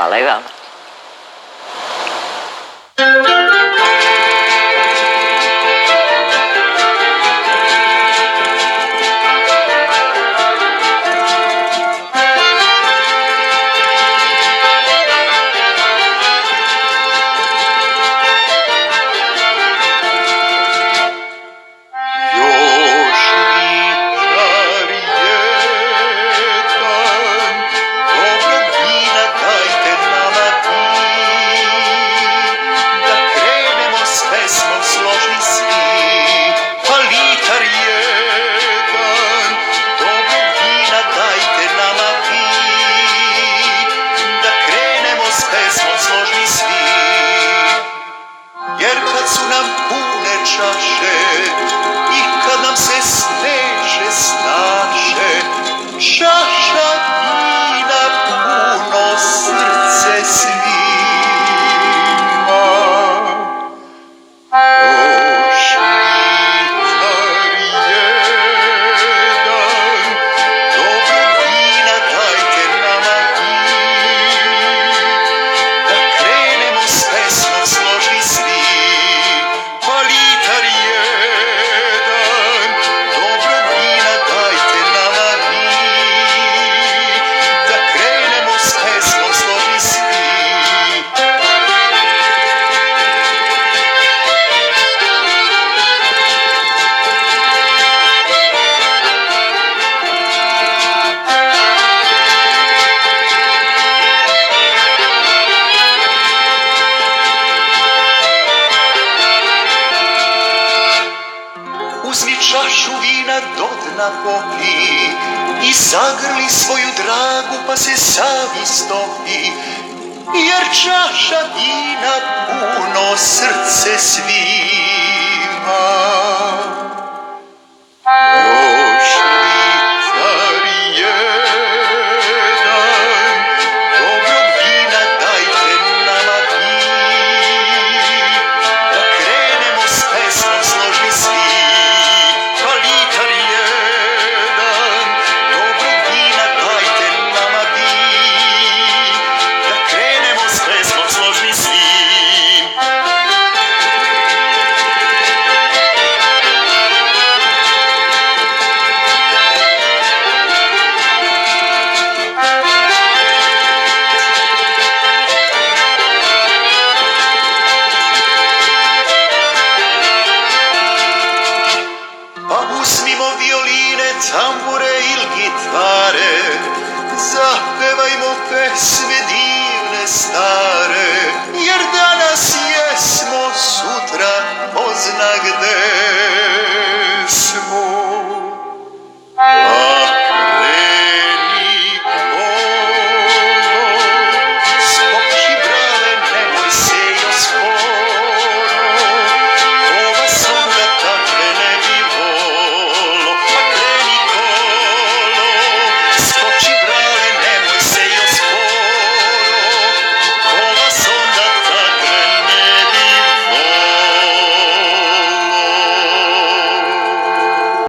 Hvala i vama. Jer kad su nam pune čaše i kad nam se smeše snaše, čaša vina puno srce svima. Još litar jedan, dobrog vina dajte nama vi, da krenemo s pesmom složni svi. Uzmi čašu vina do dna popi i zagrli svoju dragu pa se sami stopi, jer čaša vina puno srce svima.